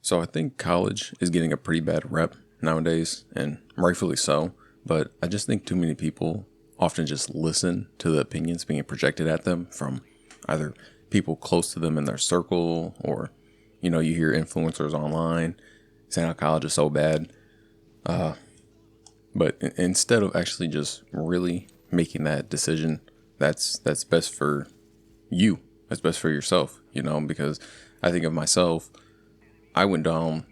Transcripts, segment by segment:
So I think college is getting a pretty bad rep nowadays, and rightfully so. But I just think too many people often just listen to the opinions being projected at them from either people close to them in their circle, or you hear influencers online saying how college is so bad. But instead of actually just really making that decision, that's best for you. That's best for yourself. Because I think of myself. I went down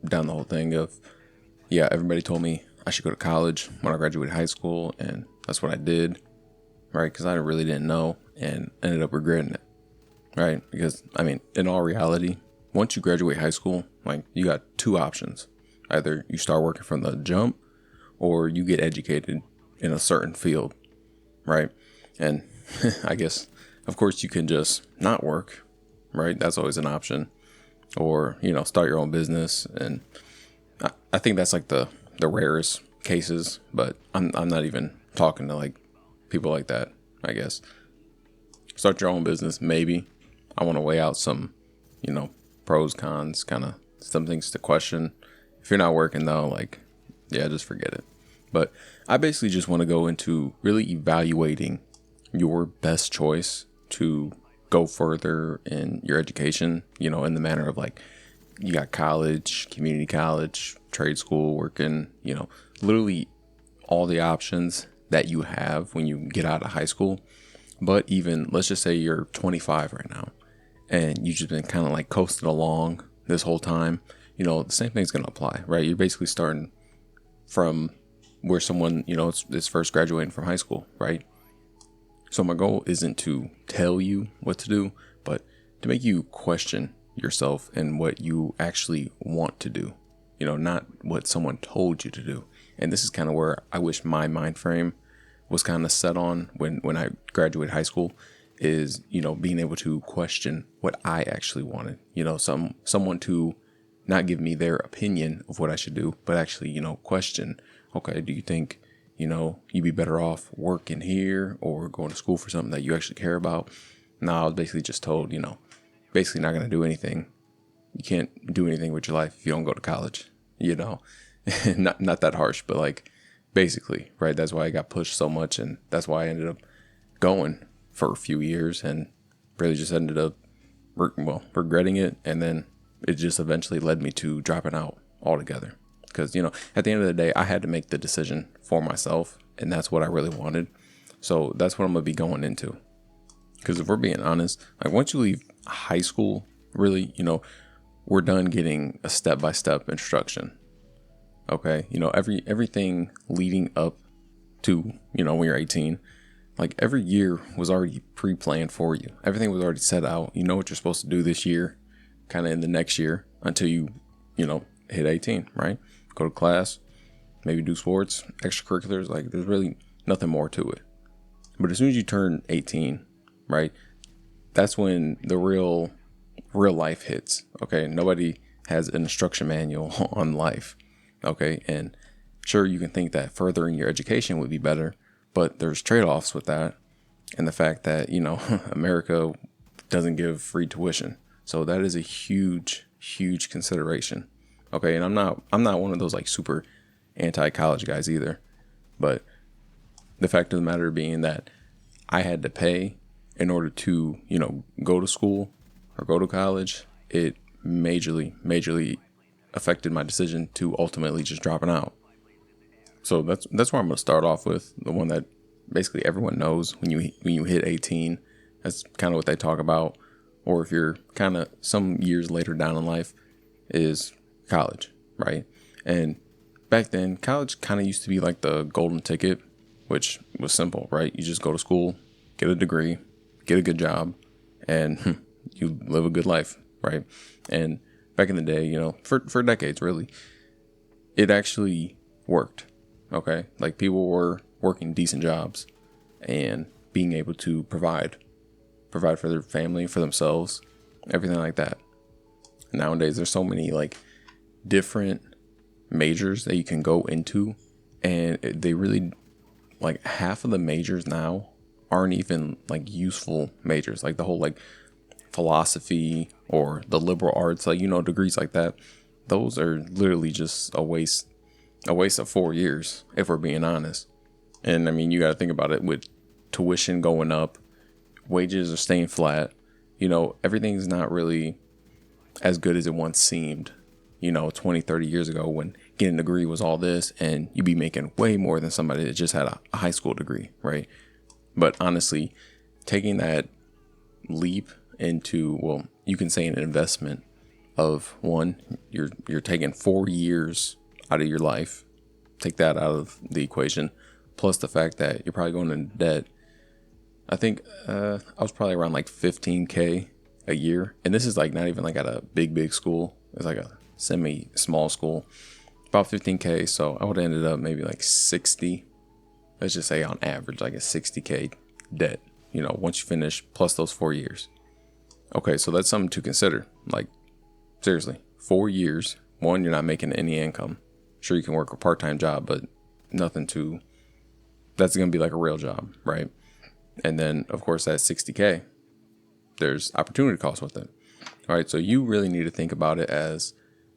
the whole thing of, yeah, everybody told me I should go to college when I graduated high school, and that's what I did, right? Because I really didn't know and ended up regretting it, right? Because, I mean, in all reality, once you graduate high school, like, you got two options. Either you start working from the jump, or you get educated in a certain field, right? And I guess, of course, you can just not work, right? That's always an option. Or, start your own business. And I think that's like the rarest cases, but I'm not even talking to like people like that, I guess. Start your own business, maybe. I want to weigh out some, pros, cons, kind of some things to question. If you're not working though, like, yeah, just forget it. But I basically just want to go into really evaluating your best choice to go further in your education, in the manner of like, you got college, community college, trade school, working, literally all the options that you have when you get out of high school. But even, let's just say you're 25 right now and you've just been kind of like coasting along this whole time, the same thing's going to apply, right? You're basically starting from where someone, is first graduating from high school, right? So my goal isn't to tell you what to do, but to make you question yourself and what you actually want to do, not what someone told you to do. And this is kind of where I wish my mind frame was kind of set on when I graduated high school, is, being able to question what I actually wanted, someone to not give me their opinion of what I should do, but actually, question, okay, do you think, you'd be better off working here or going to school for something that you actually care about? No, I was basically just told, basically not going to do anything. You can't do anything with your life if you don't go to college, not that harsh, but like, basically, right? That's why I got pushed so much. And that's why I ended up going for a few years and really just ended up, regretting it. And then it just eventually led me to dropping out altogether. Because, at the end of the day, I had to make the decision for myself, and that's what I really wanted. So that's what I'm going to be going into. Because if we're being honest, like, once you leave high school, really, we're done getting a step-by-step instruction. Okay? Everything leading up to, when you're 18, like, every year was already pre-planned for you. Everything was already set out. You know what you're supposed to do this year, kind of in the next year, until you hit 18, right? Go to class, maybe do sports, extracurriculars. Like, there's really nothing more to it. But as soon as you turn 18, right, that's when the real life hits. Okay, nobody has an instruction manual on life. Okay, and sure, you can think that furthering your education would be better, but there's trade-offs with that, and the fact that America doesn't give free tuition. So that is a huge consideration. Okay, and I'm not one of those like super anti-college guys either, but the fact of the matter being that I had to pay in order to, go to school or go to college, it majorly affected my decision to ultimately just dropping out. So that's where I'm going to start off with, the one that basically everyone knows when you hit 18. That's kind of what they talk about. Or if you're kind of some years later down in life, is college, right? And back then, college kind of used to be like the golden ticket, which was simple, right? You just go to school, get a degree, get a good job, and you live a good life, right? And back in the day, for decades, really, it actually worked, okay? Like, people were working decent jobs and being able to provide for their family, for themselves, everything like that. Nowadays, there's so many like different majors that you can go into, and they really, like, half of the majors now aren't even like useful majors. Like, the whole like philosophy or the liberal arts, like, degrees like that, those are literally just a waste of 4 years, if we're being honest. And I mean, you got to think about it with tuition going up, wages are staying flat. Everything's not really as good as it once seemed, 20, 30 years ago, when getting a degree was all this and you'd be making way more than somebody that just had a high school degree, right? But honestly, taking that leap into, well, you can say an investment of one, you're taking 4 years out of your life, take that out of the equation, plus the fact that you're probably going into debt. I think I was probably around like 15K a year, and this is like not even like at a big school. It's like a semi small school, about 15K. So I would have ended up maybe like 60. Let's just say on average, like a 60K debt. Once you finish, plus those 4 years. Okay, so that's something to consider. Like, seriously, 4 years. One, you're not making any income. Sure, you can work a part-time job, but nothing that's going to be like a real job, right? And then, of course, that 60K, there's opportunity costs with it. All right, so you really need to think about it as,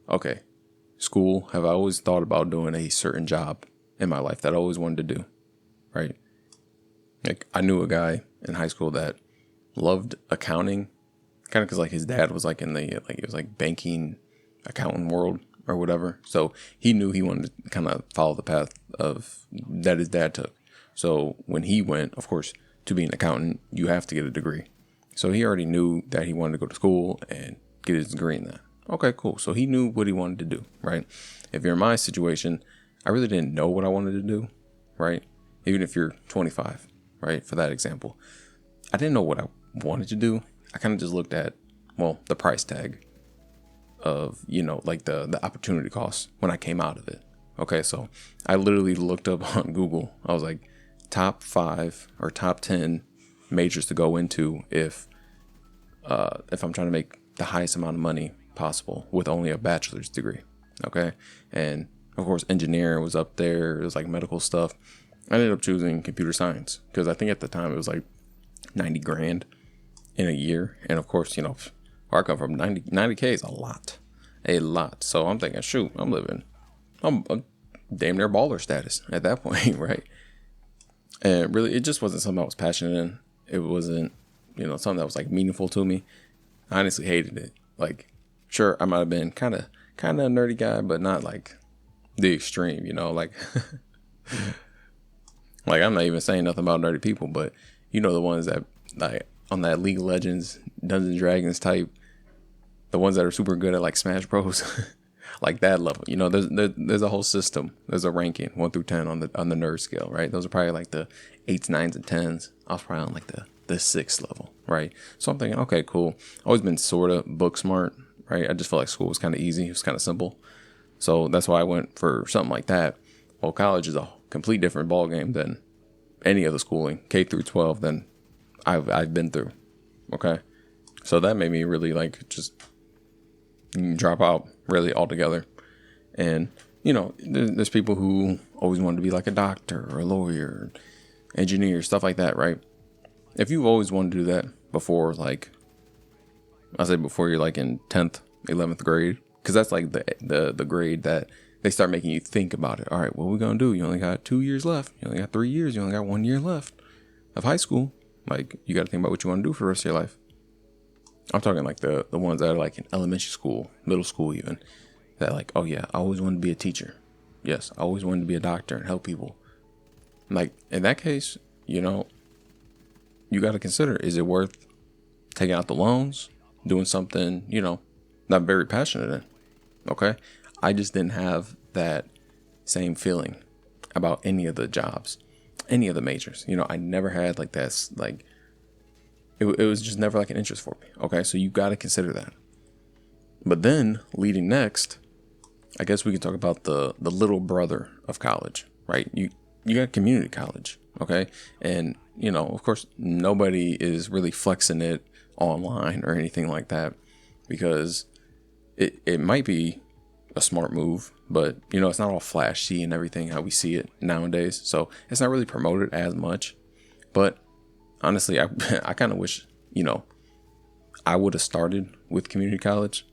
okay, school, have I always thought about doing a certain job in my life that I always wanted to do, right? Like, I knew a guy in high school that loved accounting, kind of because like his dad was like in the, like, it was like banking, accounting world or whatever. So he knew he wanted to kind of follow the path of that his dad took. So when he went, of course, to be an accountant, you have to get a degree. So he already knew that he wanted to go to school and get his degree in that. Okay, cool. So he knew what he wanted to do, right? If you're in my situation, I really didn't know what I wanted to do, right? Even if you're 25, right? For that example, I didn't know what I wanted to do. I kind of just looked at, well, the price tag of, like the opportunity cost when I came out of it. Okay, so I literally looked up on Google. I was like, top 5 or top 10 majors to go into if I'm trying to make the highest amount of money possible with only a bachelor's degree. Okay, and of course, engineering was up there. It was like medical stuff. I ended up choosing computer science because I think at the time it was like 90 grand in a year. And of course, where I come from, 90K is a lot. So I'm thinking, shoot, I'm damn near baller status at that point, right? And really, it just wasn't something I was passionate in. It wasn't, something that was like meaningful to me. I honestly hated it. Like, sure, I might have been kind of a nerdy guy, but not like the extreme, like, like I'm not even saying nothing about nerdy people, but the ones that like on that League of Legends, Dungeons and Dragons type, the ones that are super good at like Smash Bros, like that level. There's a whole system. There's a ranking 1 through 10 on the nerd scale, right? Those are probably like the 8s, 9s, and 10s. I was probably on like the 6th level, right? So I'm thinking, okay, cool. Always been sort of book smart, right? I just felt like school was kind of easy. It was kind of simple. So that's why I went for something like that. Well, college is a complete different ball game than any other schooling, K through 12, than I've been through. Okay, so that made me really like just drop out really altogether. And there's people who always wanted to be like a doctor or a lawyer, engineer, stuff like that, right? If you've always wanted to do that before, like I said, before you're like in 10th, 11th grade, because that's like the grade that they start making you think about it. All right, what are we gonna do? You only got 2 years left. You only got 3 years. You only got 1 year left of high school. Like, you got to think about what you want to do for the rest of your life. I'm talking like the ones that are like in elementary school, middle school even, that like, oh yeah, I always wanted to be a teacher. Yes, I always wanted to be a doctor and help people. Like, in that case, you got to consider, is it worth taking out the loans, doing something, not very passionate in? Okay. I just didn't have that same feeling about any of the jobs, any of the majors. I never had like that, like, it was just never like an interest for me. Okay. So you got to consider that. But then leading next, I guess we can talk about the little brother of college, right? You got community college. Okay. And, of course, nobody is really flexing it online or anything like that, because it might be a smart move, but it's not all flashy and everything how we see it nowadays. So it's not really promoted as much. But honestly, I kind of wish, I would have started with community college.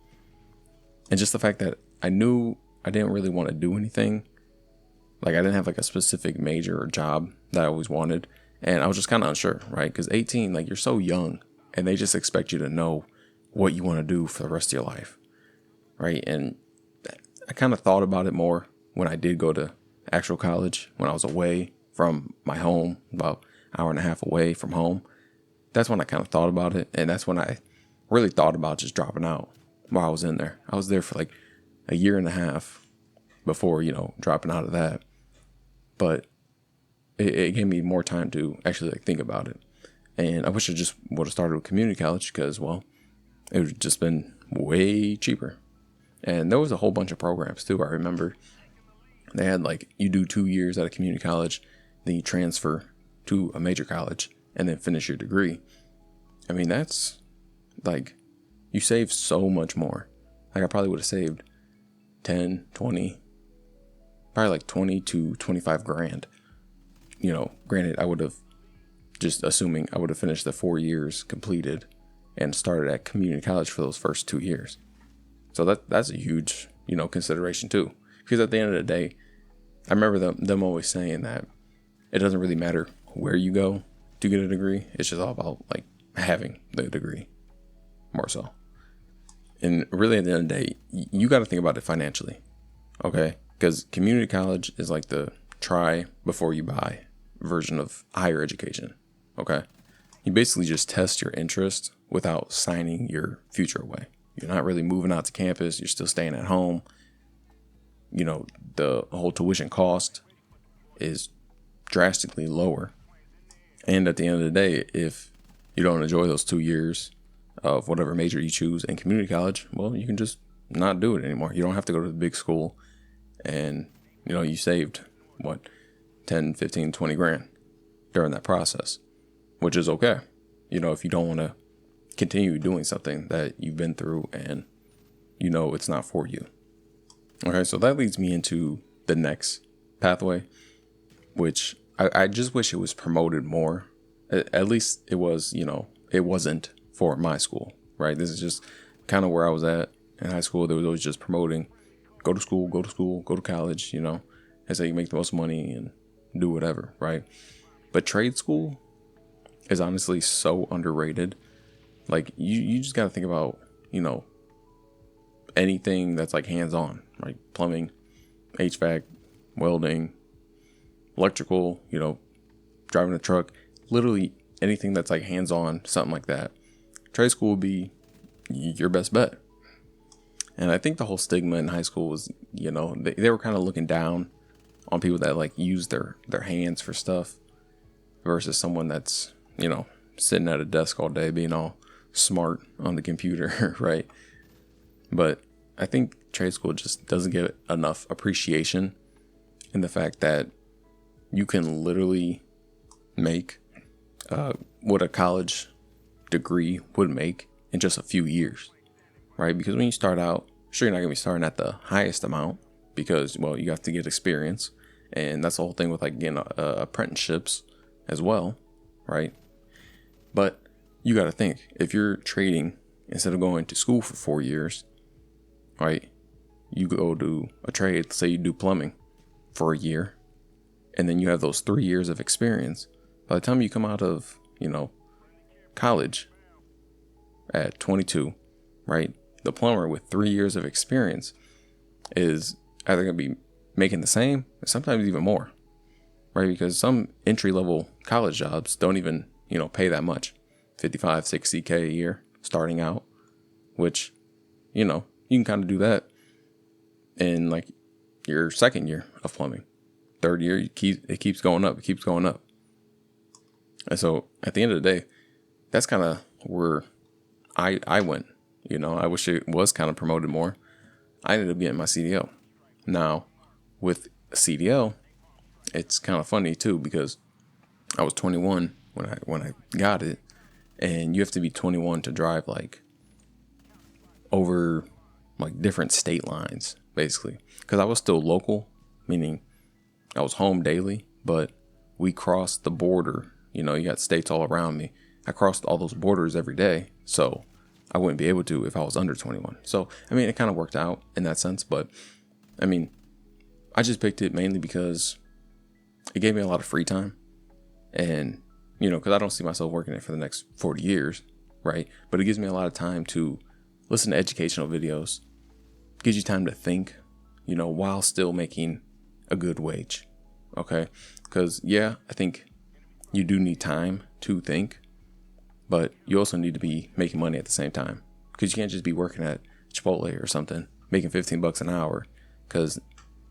And just the fact that I knew I didn't really want to do anything. Like I didn't have like a specific major or job that I always wanted. And I was just kind of unsure, right? Because 18, like you're so young and they just expect you to know what you want to do for the rest of your life, right? And I kind of thought about it more when I did go to actual college, when I was away from my home, about an hour and a half away from home. That's when I kind of thought about it. And that's when I really thought about just dropping out while I was in there. I was there for like a year and a half before, dropping out of that. But it gave me more time to actually like think about it. And I wish I just would have started with community college because, well, it would have just been way cheaper. And there was a whole bunch of programs too. I remember they had like you do 2 years at a community college, then you transfer to a major college and then finish your degree. I mean, that's like you save so much more. Like I probably would have saved 10, 20, probably like 20 to 25 grand. Granted, I would have, just assuming I would have finished the 4 years completed and started at community college for those first 2 years. So that's a huge, consideration too. Because at the end of the day, I remember them always saying that it doesn't really matter where you go to get a degree. It's just all about like having the degree more so. And really at the end of the day, you got to think about it financially. Okay. Because community college is like the try before you buy version of higher education. Okay. You basically just test your interest without signing your future away. You're not really moving out to campus. You're still staying at home. The whole tuition cost is drastically lower. And at the end of the day, if you don't enjoy those 2 years of whatever major you choose in community college, well, you can just not do it anymore. You don't have to go to the big school. And, you saved, 10, 15, 20 grand during that process, which is okay. If you don't want to continue doing something that you've been through and it's not for you. Okay, so that leads me into the next pathway, which I just wish it was promoted more. At least it was, it wasn't for my school, right? This is just kind of where I was at in high school. They was always just promoting, go to school, go to college, that's how you make the most money and do whatever, right? But trade school is honestly so underrated. Like you just got to think about, anything that's like hands-on, right? Plumbing, HVAC, welding, electrical, driving a truck, literally anything that's like hands-on, something like that. Trade school would be your best bet. And I think the whole stigma in high school was, they were kind of looking down on people that like use their hands for stuff versus someone that's, sitting at a desk all day being all smart on the computer, right? But I think trade school just doesn't get enough appreciation in the fact that you can literally make what a college degree would make in just a few years, right? Because when you start out, sure, you're not going to be starting at the highest amount because, well, you have to get experience. And that's the whole thing with like getting apprenticeships as well, right? But you got to think, if you're trading instead of going to school for 4 years, right? You go do a trade, say you do plumbing for a year, and then you have those 3 years of experience. By the time you come out of, college at 22, right? The plumber with 3 years of experience is either going to be making the same, or sometimes even more, right? Because some entry-level college jobs don't even, pay that much, 55, 60K a year starting out, which, you can kind of do that in like your second year of plumbing. Third year, it keeps going up. It keeps going up. And so at the end of the day, that's kind of where I went. I wish it was kind of promoted more. I ended up getting my CDL. Now, with a CDL, it's kind of funny too because I was 21 when I got it, and you have to be 21 to drive like over like different state lines, basically. Because I was still local, meaning I was home daily, but we crossed the border. You got states all around me. I crossed all those borders every day. So I wouldn't be able to if I was under 21. So, I mean, it kind of worked out in that sense. But, I mean, I just picked it mainly because it gave me a lot of free time. And, you know, because I don't see myself working it for the next 40 years, right? But it gives me a lot of time to listen to educational videos. Gives you time to think, you know, while still making a good wage. Okay? Because, yeah, I think you do need time to think. But you also need to be making money at the same time, because you can't just be working at Chipotle or something, making $15 an hour, because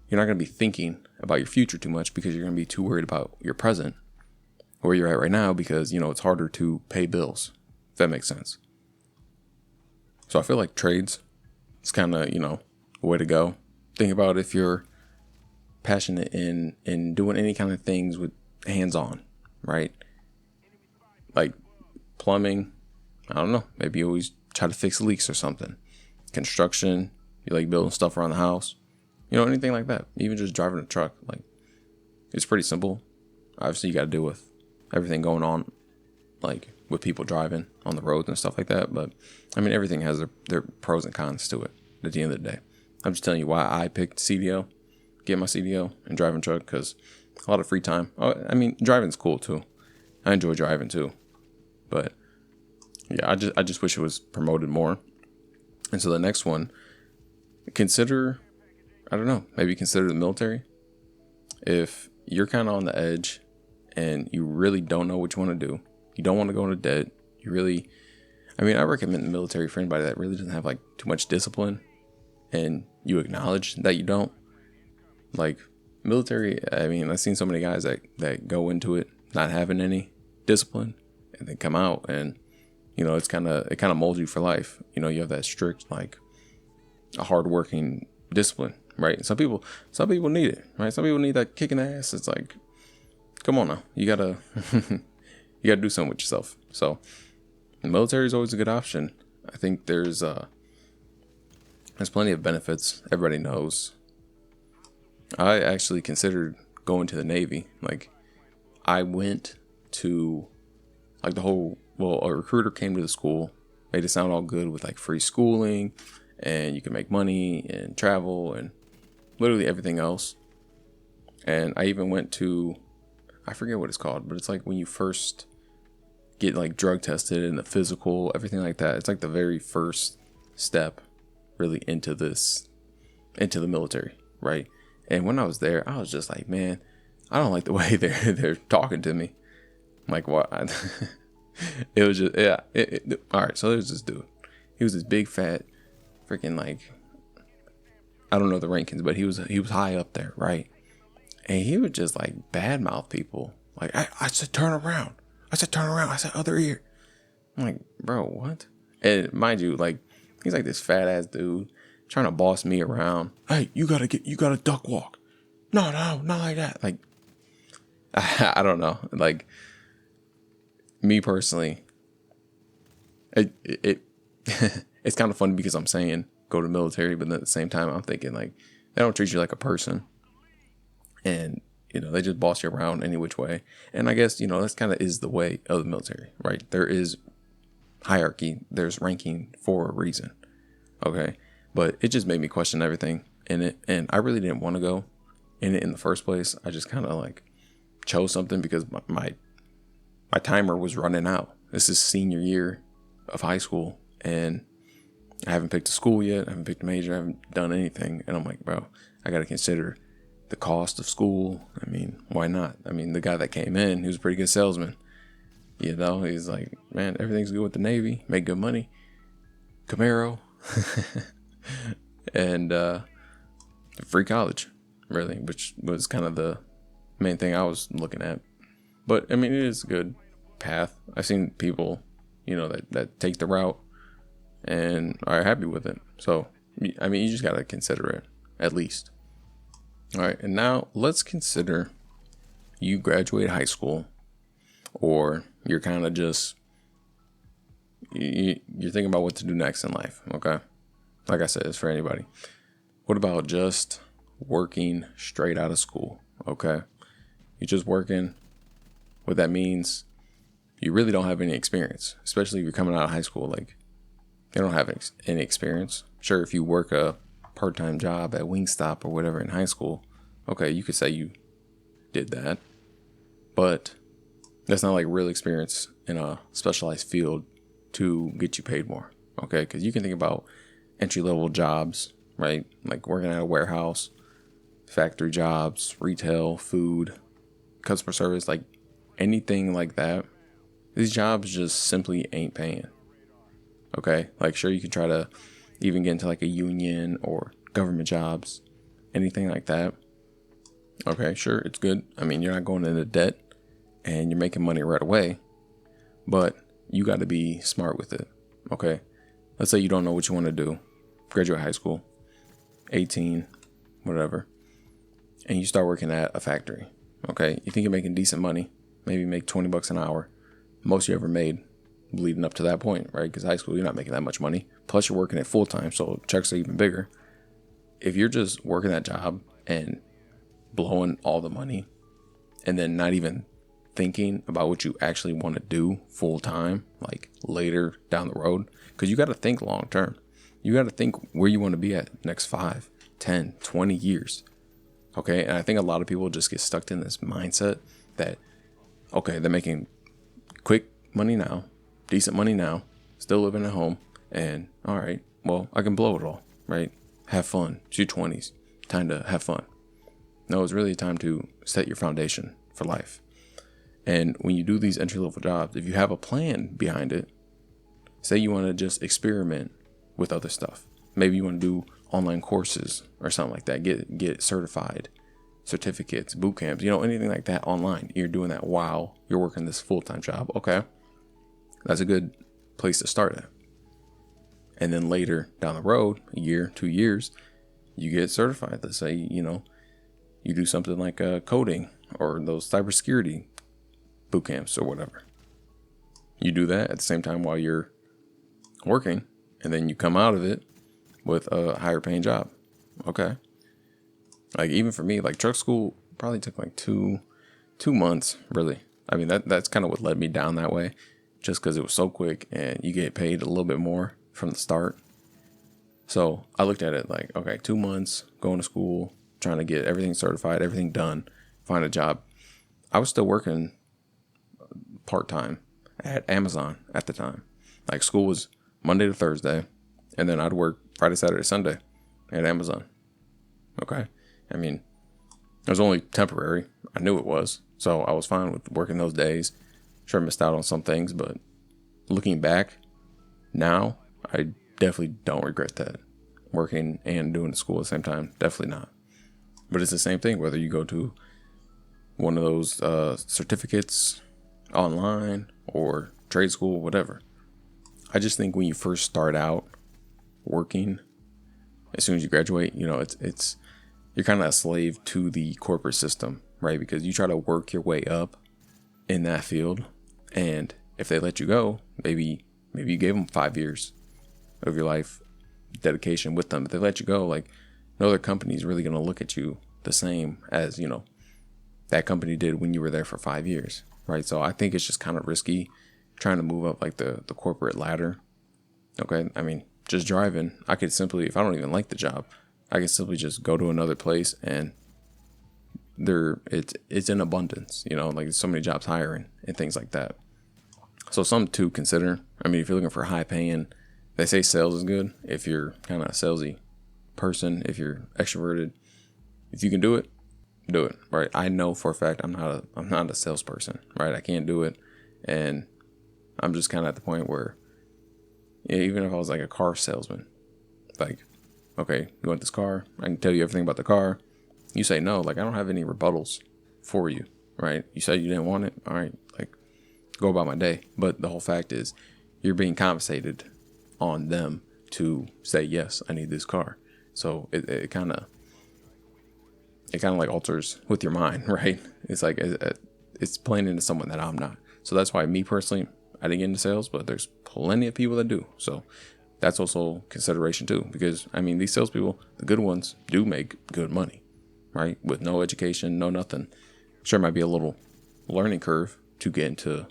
you're not going to be thinking about your future too much, because you're going to be too worried about your present, where you're at right now, because, you know, it's harder to pay bills, if that makes sense. So I feel like trades is kind of, you know, a way to go. Think about if you're passionate in doing any kind of things with hands-on, right? Like plumbing, I don't know, maybe you always try to fix leaks or something. Construction, you like building stuff around the house, you know, anything like that. Even just driving a truck, like, it's pretty simple. Obviously you got to deal with everything going on, like with people driving on the roads and stuff like that. But I mean, everything has their pros and cons to it at the end of the day. I'm just telling you why I picked CDL, get my CDL and driving truck, because a lot of free time. Oh, I mean, driving's cool too. I enjoy driving too. But yeah, I just wish it was promoted more. And so the next one, consider, I don't know, maybe consider the military. If you're kind of on the edge and you really don't know what you want to do, you don't want to go into debt, I recommend the military for anybody that really doesn't have like too much discipline and you acknowledge that you don't. Like military, I mean, I've seen so many guys that go into it not having any discipline and then come out and, you know, it kind of molds you for life. You know, you have that strict, like, a hardworking discipline, right? Some people need it, right? Some people need that kick in the ass. It's like, come on now, you gotta do something with yourself. So the military is always a good option. I think there's plenty of benefits. Everybody knows. I actually considered going to the Navy. Like, I went to, like, a recruiter came to the school, made it sound all good with like free schooling and you can make money and travel and literally everything else. And I even went to, I forget what it's called, but it's like when you first get like drug tested and the physical, everything like that. It's like the very first step really into the military, right? And when I was there, I was just like, man, I don't like the way they're talking to me. I'm like, what? It was just, yeah. All right, so there's this dude. He was this big fat freaking, like, I don't know the rankings, but he was high up there, right? And he would just like badmouth people. Like, I said turn around. I said turn around. I said other ear. I'm like, bro, what? And mind you, like, he's like this fat ass dude trying to boss me around. Hey, you gotta duck walk. No, not like that. Like, I don't know. Like, me personally, it it's kind of funny because I'm saying go to the military, but then at the same time I'm thinking like they don't treat you like a person, and you know they just boss you around any which way. And I guess, you know, that's kind of is the way of the military, right? There is hierarchy, there's ranking for a reason, okay? But it just made me question everything in it, and I really didn't want to go in it in the first place. I just kind of like chose something because my timer was running out. This is senior year of high school, and I haven't picked a school yet. I haven't picked a major. I haven't done anything. And I'm like, bro, I got to consider the cost of school. I mean, why not? I mean, the guy that came in, he was a pretty good salesman. You know, he's like, man, everything's good with the Navy. Make good money. Camaro. And free college, really, which was kind of the main thing I was looking at. But, I mean, it is a good path. I've seen people, you know, that take the route and are happy with it. So, I mean, you just got to consider it, at least. All right, and now let's consider you graduate high school, or you're kind of just, you're thinking about what to do next in life, okay? Like I said, it's for anybody. What about just working straight out of school, okay? You're just working. What that means, you really don't have any experience, especially if you're coming out of high school. Like, They don't have any experience. Sure, if you work a part-time job at Wingstop or whatever in high school, okay, you could say you did that, but that's not like real experience in a specialized field to get you paid more. Okay, because you can think about entry-level jobs, right? Like working at a warehouse, factory jobs, retail, food, customer service, like anything like that. These jobs just simply ain't paying. Okay, like sure, you could try to even get into like a union or government jobs, anything like that. Okay, sure, it's good. I mean, you're not going into debt and you're making money right away, but you got to be smart with it. Okay, let's say you don't know what you want to do, graduate high school, 18, whatever, and you start working at a factory. Okay, you think you're making decent money, maybe make $20 an hour, most you ever made leading up to that point, right? Because high school, you're not making that much money. Plus, you're working it full time, so checks are even bigger. If you're just working that job and blowing all the money and then not even thinking about what you actually want to do full time, like later down the road, because you got to think long term. You got to think where you want to be at next 5, 10, 20 years. Okay. And I think a lot of people just get stuck in this mindset that, okay, they're making quick money now, decent money now, still living at home, and all right, well, I can blow it all, right? Have fun. It's your 20s. Time to have fun. No, it's really time to set your foundation for life. And when you do these entry-level jobs, if you have a plan behind it, say you want to just experiment with other stuff. Maybe you want to do online courses or something like that. Get certified, certificates, boot camps, anything like that online. You're doing that while you're working this full-time job. Okay. That's a good place to start at. And then later down the road, a year, 2 years, you get certified. Let's say, you do something like coding or those cybersecurity boot camps or whatever. You do that at the same time while you're working, and then you come out of it with a higher paying job. Okay. Like even for me, like truck school probably took like two months, really. I mean, that's kind of what led me down that way, just because it was so quick and you get paid a little bit more from the start. So I looked at it like, okay, 2 months going to school, trying to get everything certified, everything done, find a job. I was still working part-time at Amazon at the time. Like school was Monday to Thursday, and then I'd work Friday, Saturday, Sunday at Amazon. Okay. I mean, it was only temporary. I knew it was. So I was fine with working those days. Sure, I missed out on some things, but looking back now, I definitely don't regret that. Working and doing school at the same time, definitely not. But it's the same thing whether you go to one of those certificates online or trade school, whatever. I just think when you first start out working, as soon as you graduate, it's you're kind of a slave to the corporate system, right? Because you try to work your way up in that field, and if they let you go, maybe you gave them 5 years of your life dedication with them. If they let you go, like no other company is really going to look at you the same as that company did when you were there for 5 years, right? So I think it's just kind of risky trying to move up like the corporate ladder. Okay, I mean, just driving, I could simply, if I don't even like the job, I can simply just go to another place and it's in abundance, like there's so many jobs hiring and things like that. So something to consider. I mean, if you're looking for high paying, they say sales is good. If you're kind of a salesy person, if you're extroverted, if you can do it, right? I know for a fact I'm not a salesperson, right? I can't do it, and I'm just kind of at the point where even if I was like a car salesman, like, okay, you want this car? I can tell you everything about the car. You say no, like I don't have any rebuttals for you, right? You said you didn't want it. All right, like go about my day. But the whole fact is you're being compensated on them to say, yes, I need this car. So it kind of like alters with your mind, right? It's like it's playing into someone that I'm not. So that's why me personally, I didn't get into sales, but there's plenty of people that do. So that's also consideration too, because I mean, these salespeople, the good ones, do make good money, right? With no education, no nothing. Sure, might be a little learning curve to get into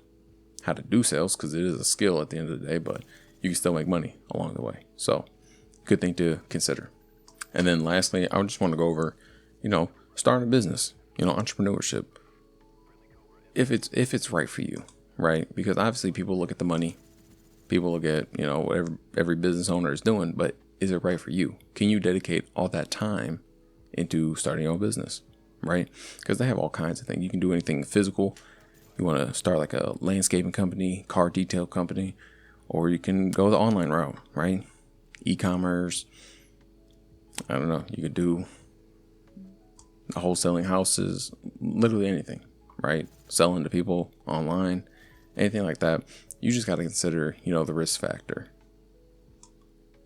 how to do sales because it is a skill at the end of the day, but you can still make money along the way. So good thing to consider. And then lastly, I just want to go over, starting a business, entrepreneurship. If it's right for you, right? Because obviously people look at the money, people look at, whatever every business owner is doing, but is it right for you? Can you dedicate all that time into starting your own business, right? Because they have all kinds of things. You can do anything physical. You want to start like a landscaping company, car detail company, or you can go the online route, right? E-commerce. I don't know. You could do wholesaling houses, literally anything, right? Selling to people online, anything like that. You just got to consider, the risk factor.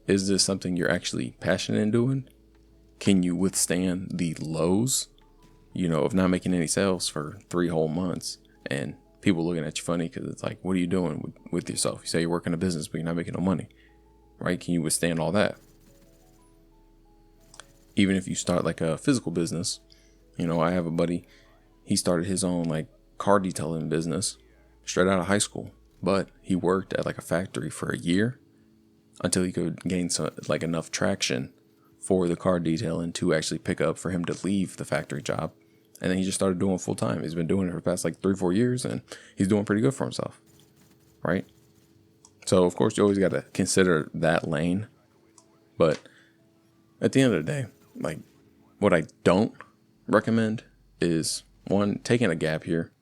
Is this something you're actually passionate in doing? Can you withstand the lows, of not making any sales for 3 whole months and people looking at you funny because it's like, what are you doing with yourself? You say you're working a business, but you're not making no money, right? Can you withstand all that? Even if you start like a physical business, I have a buddy, he started his own like car detailing business straight out of high school, but he worked at like a factory for a year until he could gain like enough traction for the car detailing to actually pick up for him to leave the factory job. And then he just started doing full time. He's been doing it for the past like 3-4 years and he's doing pretty good for himself. Right. So of course you always got to consider that lane. But at the end of the day, like what I don't recommend is one, taking a gap year,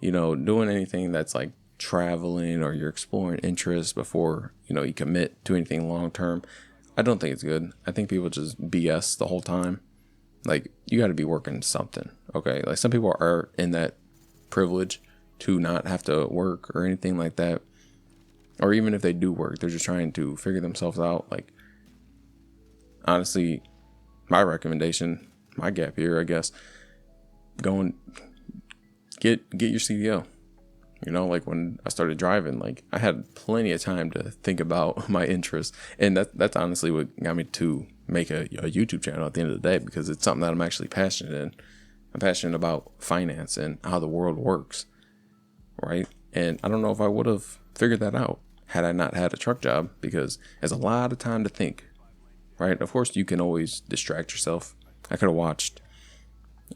doing anything that's like traveling or you're exploring interests before, you commit to anything long term. I don't think it's good. I think people just BS the whole time. Like you got to be working something. Okay. Like some people are in that privilege to not have to work or anything like that. Or even if they do work, they're just trying to figure themselves out. Like honestly, my recommendation, my gap year, I guess, go and get your CDL. Like when I started driving, like I had plenty of time to think about my interests. And that's honestly what got me to make a YouTube channel at the end of the day, because it's something that I'm actually passionate in. I'm passionate about finance and how the world works, right? And I don't know if I would have figured that out had I not had a truck job, because there's a lot of time to think, right? Of course, you can always distract yourself. I could have watched,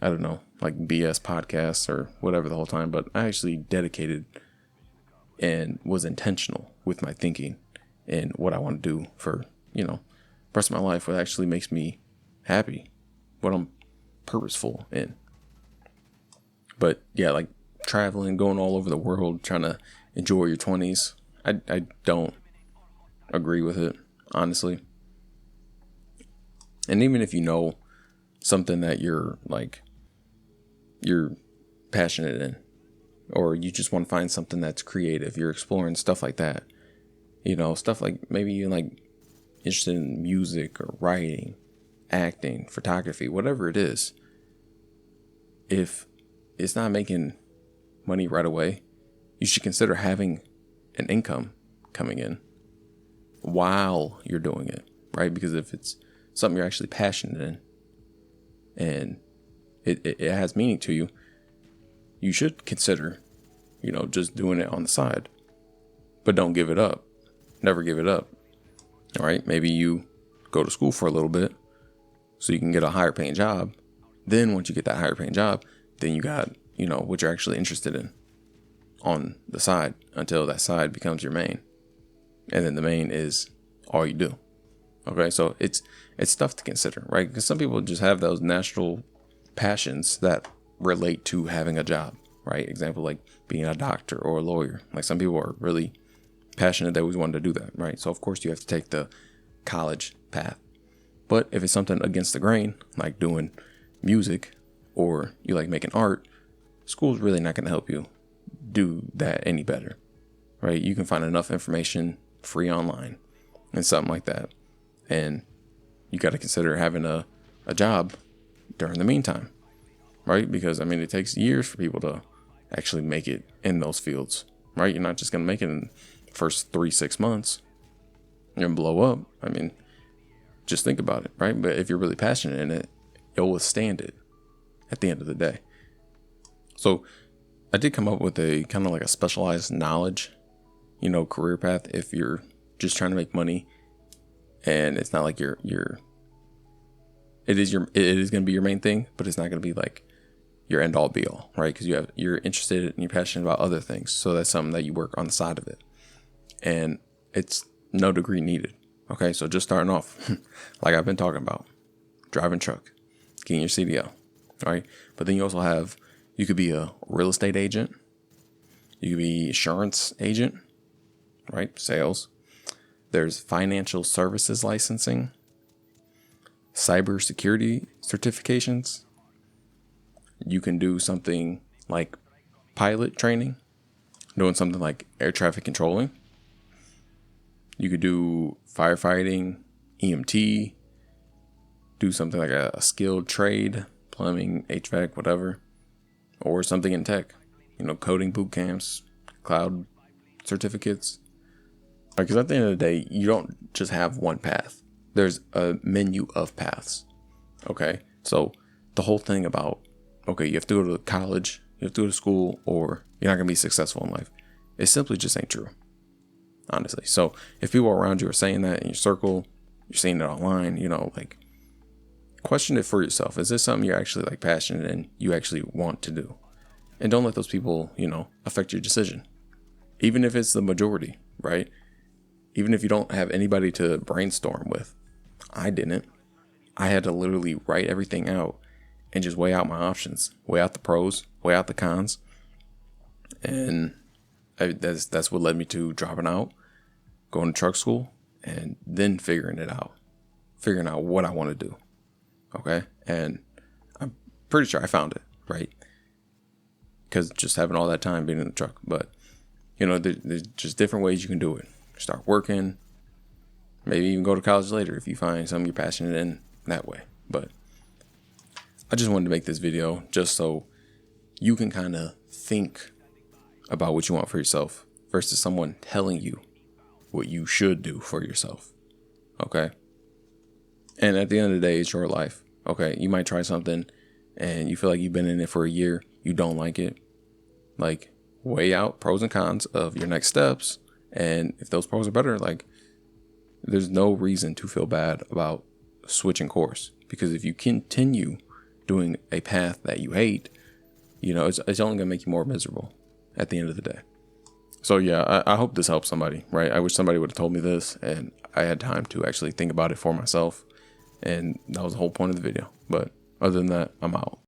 I don't know, like BS podcasts or whatever the whole time, but I actually dedicated and was intentional with my thinking and what I want to do for, the rest of my life, what actually makes me happy, what I'm purposeful in. But yeah, like traveling, going all over the world, trying to enjoy your 20s, I don't agree with it, honestly. And even if something that you're passionate in, or you just want to find something that's creative, you're exploring stuff like that, stuff like maybe you're like interested in music or writing, acting, photography, whatever it is. If it's not making money right away, you should consider having an income coming in while you're doing it, right? Because if it's something you're actually passionate in and it has meaning to you, you should consider, just doing it on the side. But don't give it up. Never give it up. All right. Maybe you go to school for a little bit so you can get a higher paying job. Then once you get that higher paying job, then you got, what you're actually interested in on the side until that side becomes your main. And then the main is all you do. Okay. So it's stuff to consider, right? Because some people just have those natural passions that relate to having a job, right? Example, like being a doctor or a lawyer. Like some people are really passionate. They always wanted to do that, right? So of course you have to take the college path. But if it's something against the grain, like doing music or you like making art, school's really not going to help you do that any better, right? You can find enough information free online and something like that. And you got to consider having a job during the meantime, right? Because, it takes years for people to actually make it in those fields, right? You're not just going to make it in the first 3-6 months. You're going to blow up. Just think about it, right? But if you're really passionate in it, you'll withstand it at the end of the day. So I did come up with a kind of like a specialized knowledge, career path if you're just trying to make money, and it's not like it is going to be your main thing, but it's not going to be like your end all be all, right? Because you're interested and you're passionate about other things. So that's something that you work on the side of it. And it's no degree needed. Okay. So just starting off, like I've been talking about, driving truck, getting your CDL, right? But then you could be a real estate agent. You could be insurance agent, right? Sales. There's financial services licensing, cybersecurity certifications. You can do something like pilot training, doing something like air traffic controlling. You could do firefighting, EMT, do something like a skilled trade, plumbing, HVAC, whatever, or something in tech, coding boot camps, cloud certificates. Because at the end of the day, you don't just have one path. There's a menu of paths. Okay. So the whole thing about, you have to go to college, you have to go to school, or you're not going to be successful in life, it simply just ain't true. Honestly. So if people around you are saying that in your circle, you're seeing it online, question it for yourself. Is this something you're actually like passionate and you actually want to do? And don't let those people, affect your decision. Even if it's the majority, right? Even if you don't have anybody to brainstorm with. I didn't. I had to literally write everything out and just weigh out my options, weigh out the pros, weigh out the cons. And that's what led me to dropping out, going to truck school, and then figuring out what I want to do. Okay. And I'm pretty sure I found it, right? Because just having all that time being in the truck. But, there's just different ways you can do it. Start working, maybe even go to college later if you find something you're passionate in that way. But I just wanted to make this video just so you can kind of think about what you want for yourself versus someone telling you what you should do for yourself. Okay. And at the end of the day, it's your life. Okay. You might try something and you feel like you've been in it for a year. You don't like it. Like, weigh out pros and cons of your next steps. And if those pros are better, there's no reason to feel bad about switching course. Because if you continue doing a path that you hate, it's only going to make you more miserable at the end of the day. So yeah, I hope this helps somebody, right? I wish somebody would have told me this and I had time to actually think about it for myself. And that was the whole point of the video. But other than that, I'm out.